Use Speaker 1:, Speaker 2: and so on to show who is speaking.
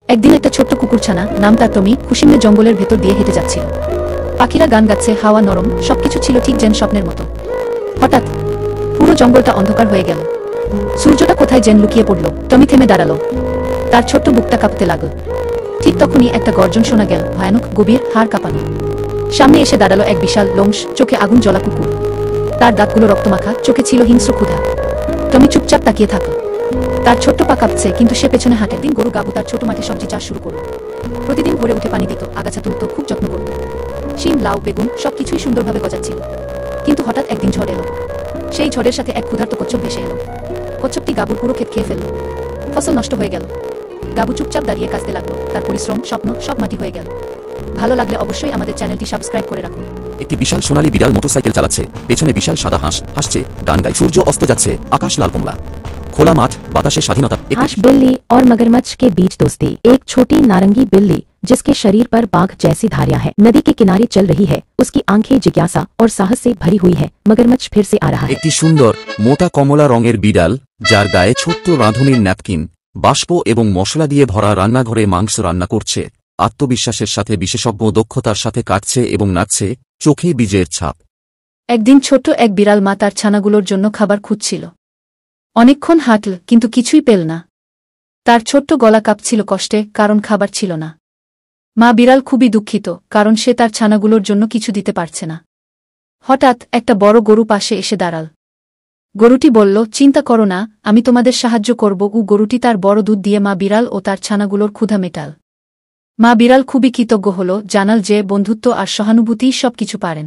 Speaker 1: একদিন একটা ছোট্ট কুকুরছানা, নাম তার টমি, খুশিমনে জঙ্গলের ভেতর দিয়ে হেঁটে যাচ্ছিল। পাখিরা গান গাচ্ছে, হাওয়া নরম, সবকিছু ছিল ঠিক যেন স্বপ্নের মতো। হঠাৎ পুরো জঙ্গলটা অন্ধকার হয়ে গেল। সূর্যটা কোথায় যেন লুকিয়ে পড়ল। টমি থেমে দাঁড়ালো, তার ছোট্ট বুকটা কাঁপতে লাগল। ঠিক তখনই একটা গর্জন শোনা গেল, ভয়ানক, গভীর, হাড় কাঁপানো। সামনে এসে দাঁড়ালো এক বিশাল লোমশ, চোখে আগুন জ্বলা কুকুর। তার দাঁতগুলো রক্তমাখা, চোখে ছিল হিংস্র ক্ষুধা। টমি চুপচাপ তাকিয়ে থাকল। তার ছোট্ট পা কাঁপছে, কিন্তু সে পেছনে হাঁটে। দিন গরু গাবু তার ছোট মাঠে সবজি চাষ শুরু করল। প্রতিদিন ভোরে উঠে পানি দিত, আগাছা তুলত, খুব যত্ন করত। শিম, লাউ, বেগুন সবকিছুই সুন্দরভাবে গজাচ্ছিল। কিন্তু হঠাৎ একদিন ঝড় এলো। সেই ঝড়ের সাথে এক ক্ষুধার্ত কচ্ছপ ভেসে এলো। কচ্ছপটি গাবুর পুরো ক্ষেত খেয়ে ফেলল। ফসল নষ্ট হয়ে গেল। গাবু চুপচাপ দাঁড়িয়ে কাঁদতে লাগলো। তার পরিশ্রম, স্বপ্ন সব মাটি হয়ে গেল। ভালো লাগলে অবশ্যই আমাদের চ্যানেলটি সাবস্ক্রাইব করে রাখুন।
Speaker 2: একটি বিশাল সোনালী বিড়াল মোটরসাইকেল চালাচ্ছে, পেছনে বিশাল সাদা হাঁস হাসছে, গান গায়। সূর্য অস্ত যাচ্ছে, আকাশ লাল কমলা, খোলা মাঠ, বাতাসে স্বাধীনতা।
Speaker 3: हाश बिल्ली और मगरमच्छ के बीच दोस्ती। एक छोटी नारंगी बिल्ली जिसके शरीर पर बाघ जैसी धारियां हैं, नदी के किनारे चल रही है। उसकी आंखें जिज्ञासा और साहस से भरी हुई है। मगरमच्छ फिर से आ रहा है।
Speaker 2: একটি সুন্দর মোটা কমলা রঙের বিড়াল, যার গায়ে ছোট্ট রাঁধুনির ন্যাপকিন, বাষ্প এবং মশলা দিয়ে ভরা রান্নাঘরে মাংস রান্না করছে। আত্মবিশ্বাসের সাথে, বিশেষজ্ঞ দক্ষতার সাথে কাটছে এবং নাচছে, চোখে বীজের ছাপ।
Speaker 1: একদিন ছোট্ট এক বিড়াল মা তার ছানাগুলোর জন্য খাবার খুঁজছিল। অনেকক্ষণ হাঁটল, কিন্তু কিছুই পেল না। তার ছোট্ট গলা কাঁপছিল কষ্টে, কারণ খাবার ছিল না। মা বিড়াল খুবই দুঃখিত, কারণ সে তার ছানাগুলোর জন্য কিছু দিতে পারছে না। হঠাৎ একটা বড় গরু পাশে এসে দাঁড়াল। গরুটি বলল, চিন্তা করো না, আমি তোমাদের সাহায্য করব। গরুটি তার বড় দুধ দিয়ে মা বিড়াল ও তার ছানাগুলোর ক্ষুধা মেটাল। মা বিড়াল খুবই কৃতজ্ঞ হল, জানাল যে বন্ধুত্ব আর সহানুভূতিই সবকিছু পারেন।